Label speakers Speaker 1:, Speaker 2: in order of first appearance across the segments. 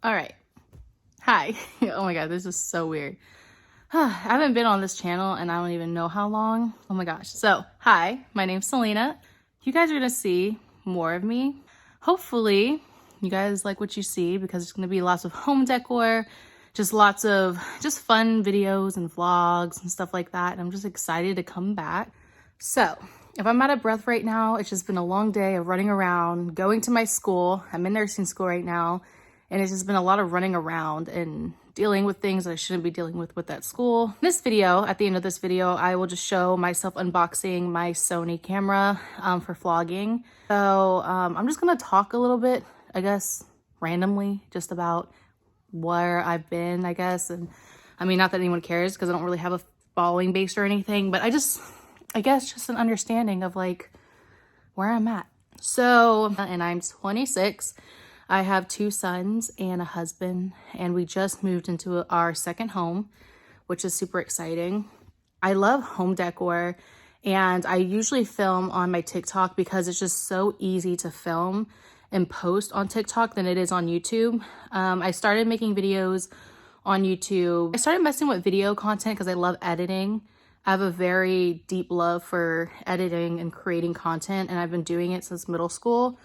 Speaker 1: All right. Hi. Oh my God, this is so weird. I haven't been on this channel and I don't even know how long. Oh my gosh. So, hi, my name's Selena. You guys are gonna see more of me. Hopefully, you guys like what you see because it's gonna be lots of home decor, just lots of just fun videos and vlogs and stuff like that. And I'm just excited to come back. So, if I'm out of breath right now, it's just been a long day of running around, going to my school. I'm in nursing school right now. And it's just been a lot of running around and dealing with things that I shouldn't be dealing with that school. In this video, at the end of this video, I will just show myself unboxing my Sony camera for vlogging. So I'm just gonna talk a little bit, I guess, randomly, just about where I've been, I guess. And I mean, not that anyone cares because I don't really have a following base or anything, but I guess just an understanding of like where I'm at. So, and I'm 26. I have 2 sons and a husband, and we just moved into our second home, which is super exciting. I love home decor, and I usually film on my TikTok because it's just so easy to film and post on TikTok than it is on YouTube. I started making videos on YouTube. I started messing with video content because I love editing. I have a very deep love for editing and creating content, and I've been doing it since middle school.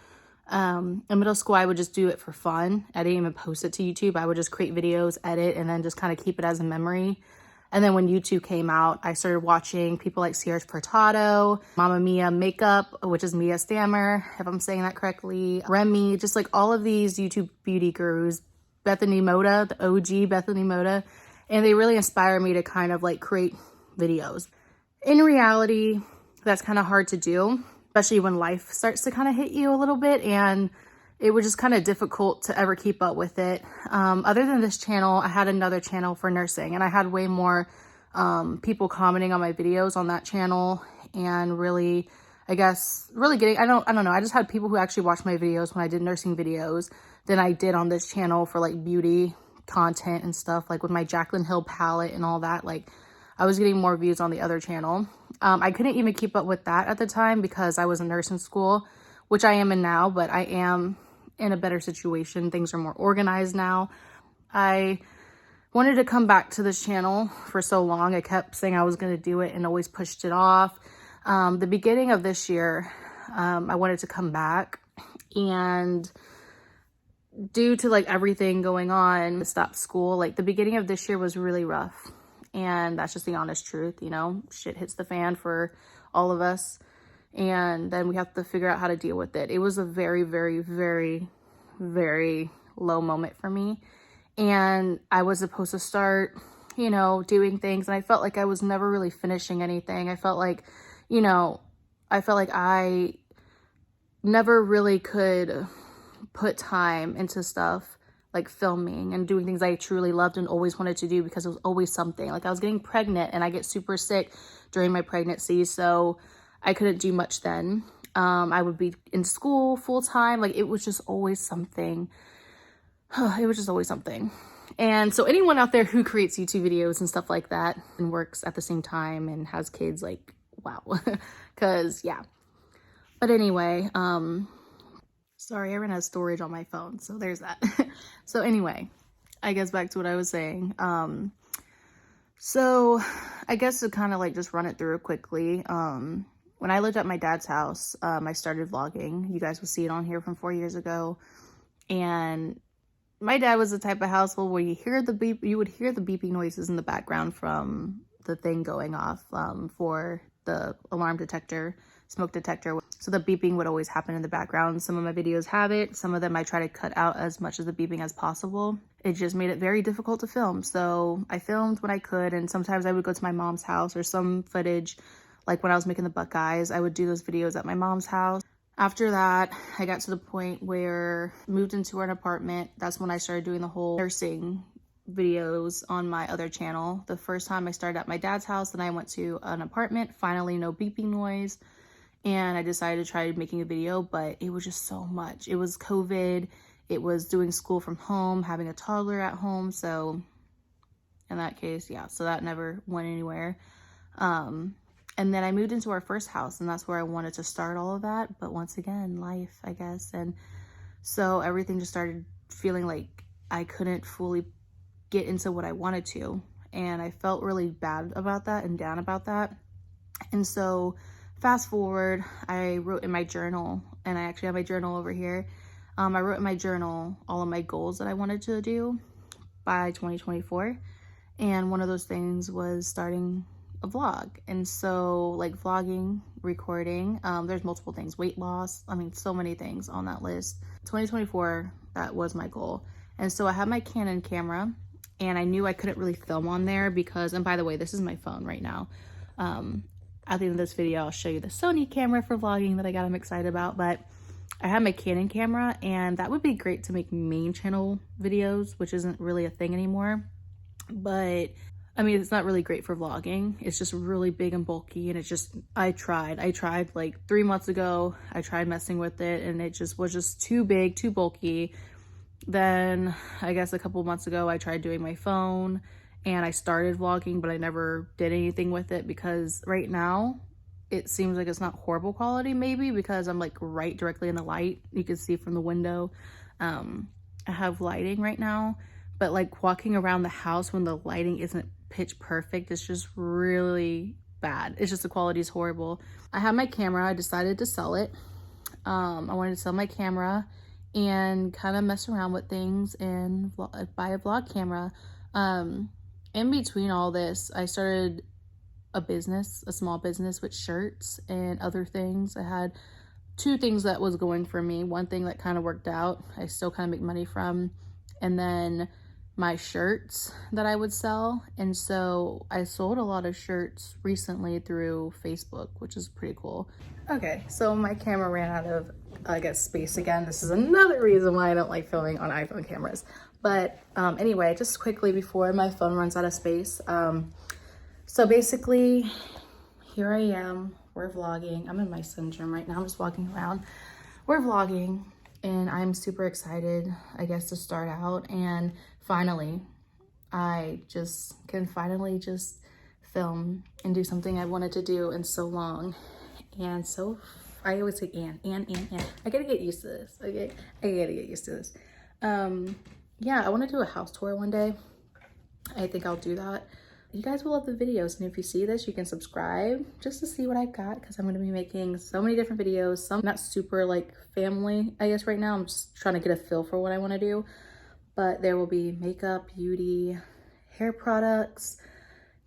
Speaker 1: In middle school, I would just do it for fun. I didn't even post it to YouTube. I would just create videos, edit, and then just kind of keep it as a memory. And then when YouTube came out, I started watching people like Sierra Furtado, Mama Mia Makeup, which is Mia Stammer, if I'm saying that correctly, Remy, just like all of these YouTube beauty gurus, Bethany Moda, the OG Bethany Moda, and they really inspire me to kind of like create videos. In reality, that's kind of hard to do, especially when life starts to kind of hit you a little bit, and it was just kind of difficult to ever keep up with it. Other than this channel, I had another channel for nursing, and I had way more people commenting on my videos on that channel, and really, I guess, really getting, I don't know, I just had people who actually watched my videos when I did nursing videos than I did on this channel for like beauty content and stuff, like with my Jaclyn Hill palette and all that. Like, I was getting more views on the other channel. I couldn't even keep up with that at the time because I was in nursing school, which I am in now, but I am in a better situation. Things are more organized now. I wanted to come back to this channel for so long. I kept saying I was going to do it and always pushed it off. The beginning of this year, I wanted to come back, and due to like everything going on, stopped school, like the beginning of this year was really rough. And that's just the honest truth, you know, shit hits the fan for all of us. And then we have to figure out how to deal with it. It was a very, very, very, very low moment for me. And I was supposed to start, you know, doing things. And I felt like I was never really finishing anything. I felt like, you know, I never really could put time into stuff like filming and doing things I truly loved and always wanted to do because it was always something. Like I was getting pregnant and I get super sick during my pregnancy, so I couldn't do much then. I would be in school full time. Like it was just always something. It was just always something. And so anyone out there who creates YouTube videos and stuff like that and works at the same time and has kids, like, wow. Cause yeah. But anyway, sorry, I ran out of storage on my phone, so there's that. So anyway, I guess back to what I was saying. So I guess to kind of like just run it through quickly. When I lived at my dad's house, I started vlogging. You guys will see it on here from 4 years ago. And my dad was the type of household where you would hear the beeping noises in the background from the thing going off for the alarm detector, smoke detector. So the beeping would always happen in the background. Some of my videos have it. Some of them I try to cut out as much of the beeping as possible. It just made it very difficult to film. So I filmed when I could, and sometimes I would go to my mom's house or some footage. Like when I was making the Buckeyes, I would do those videos at my mom's house. After that, I got to the point where I moved into an apartment. That's when I started doing the whole nursing videos on my other channel. The first time I started at my dad's house, then I went to an apartment. Finally, no beeping noise. And I decided to try making a video, but it was just so much. It was COVID. It was doing school from home, having a toddler at home. So in that case, yeah, so that never went anywhere. And then I moved into our first house, and that's where I wanted to start all of that. But once again, life, I guess. And so everything just started feeling like I couldn't fully get into what I wanted to. And I felt really bad about that and down about that. And so fast forward, I wrote in my journal, and I actually have my journal over here. I wrote in my journal all of my goals that I wanted to do by 2024. And one of those things was starting a vlog. And so like vlogging, recording, there's multiple things, weight loss. I mean, so many things on that list. 2024, that was my goal. And so I have my Canon camera, and I knew I couldn't really film on there because, and by the way, this is my phone right now. At the end of this video, I'll show you the Sony camera for vlogging that I'm excited about, but I have my Canon camera, and that would be great to make main channel videos, which isn't really a thing anymore. But I mean, it's not really great for vlogging. It's just really big and bulky, and it's just, I tried like 3 months ago, I tried messing with it, and it just was just too big, too bulky. Then I guess a couple months ago, I tried doing my phone, and I started vlogging, but I never did anything with it because right now it seems like it's not horrible quality, maybe because I'm like right directly in the light. You can see from the window. I have lighting right now, but like walking around the house when the lighting isn't pitch perfect, it's just really bad. It's just the quality is horrible. I have my camera. I decided to sell it. I wanted to sell my camera and kind of mess around with things and buy a vlog camera. In between all this, I started a small business with shirts and other things. I had 2 things that was going for me. One thing that kind of worked out, I still kind of make money from, and then my shirts that I would sell. And so I sold a lot of shirts recently through Facebook, which is pretty cool. Okay, so my camera ran out of, I guess, space again. This is another reason why I don't like filming on iPhone cameras. But anyway, just quickly before my phone runs out of space. So basically, here I am. We're vlogging. I'm in my son's room right now. I'm just walking around. We're vlogging, and I'm super excited, I guess, to start out. And finally, I just can finally just film and do something I wanted to do in so long. And so I always say and. I gotta get used to this, okay? I gotta get used to this. Yeah, I want to do a house tour one day. I think I'll do that. You guys will love the videos, and if you see this, you can subscribe just to see what I've got, because I'm going to be making so many different videos. Some not super like family, I guess right now. I'm just trying to get a feel for what I want to do. But there will be makeup, beauty, hair products,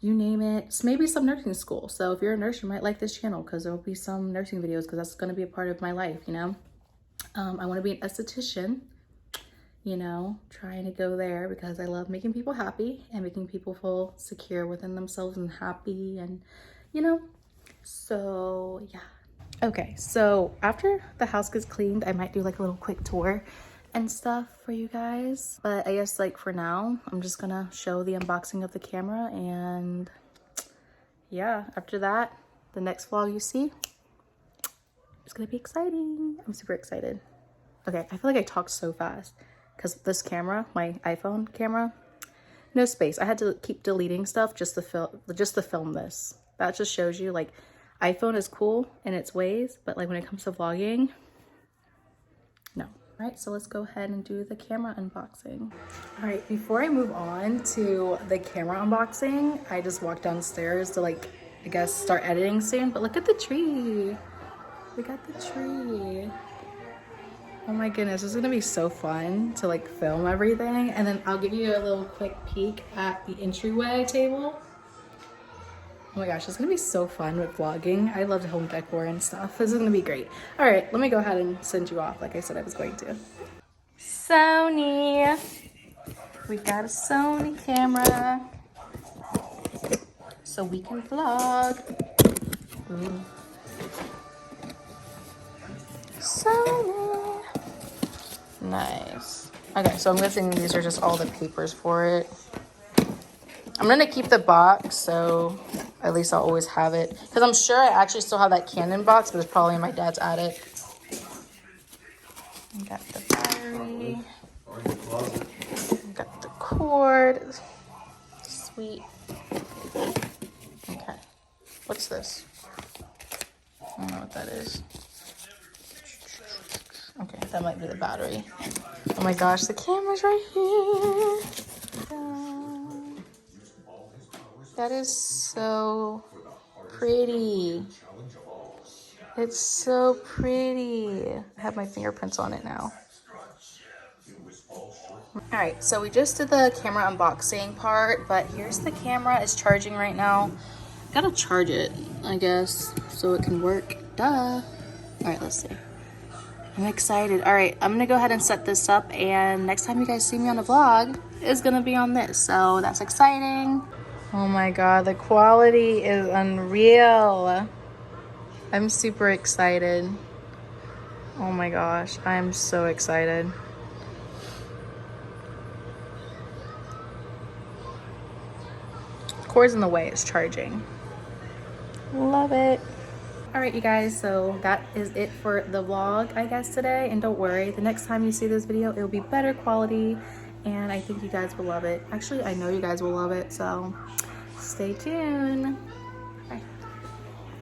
Speaker 1: you name it. Maybe some nursing school. So if you're a nurse, you might like this channel because there will be some nursing videos, because that's going to be a part of my life, you know. I want to be an esthetician. You know, trying to go there because I love making people happy and making people feel secure within themselves and happy, and you know, so yeah. Okay, so after the house gets cleaned, I might do like a little quick tour and stuff for you guys. But I guess like for now, I'm just gonna show the unboxing of the camera, and yeah, after that, the next vlog you see, it's gonna be exciting. I'm super excited. Okay, I feel like I talked so fast. Because this camera, my iPhone camera, no space. I had to keep deleting stuff just to film this. That just shows you, like, iPhone is cool in its ways, but like when it comes to vlogging, no. All right, so let's go ahead and do the camera unboxing. All right, before I move on to the camera unboxing, I just walked downstairs to like, I guess, start editing soon. But look at the tree. We got the tree. Oh my goodness, this is gonna be so fun to like film everything. And then I'll give you a little quick peek at the entryway table. Oh my gosh, it's gonna be so fun with vlogging. I love home decor and stuff. This is gonna be great. All right, let me go ahead and send you off like I said I was going to. Sony. We got a Sony camera so we can vlog. Ooh. Sony. Nice. Okay, so I'm guessing these are just all the papers for it. I'm gonna keep the box, so at least I'll always have it. Because I'm sure I actually still have that Canon box, but it's probably in my dad's attic. Got the battery. Got the cord. Sweet. Okay. What's this? I don't know what that is. Okay, that might be the battery. Oh my gosh, the camera's right here. That is so pretty. It's so pretty. I have my fingerprints on it now. All right, so we just did the camera unboxing part, but here's the camera. It's charging right now. Gotta charge it, I guess, so it can work. Duh. All right, let's see. I'm excited. All right, I'm gonna go ahead and set this up, and next time you guys see me on a vlog is gonna be on this, so that's exciting. Oh my God, the quality is unreal. I'm super excited. Oh my gosh, I'm so excited. Cord's in the way, it's charging. Love it. All right, you guys, so that is it for the vlog, I guess, today. And don't worry, the next time you see this video, it will be better quality, and I think you guys will love it. Actually, I know you guys will love it, so stay tuned. Bye.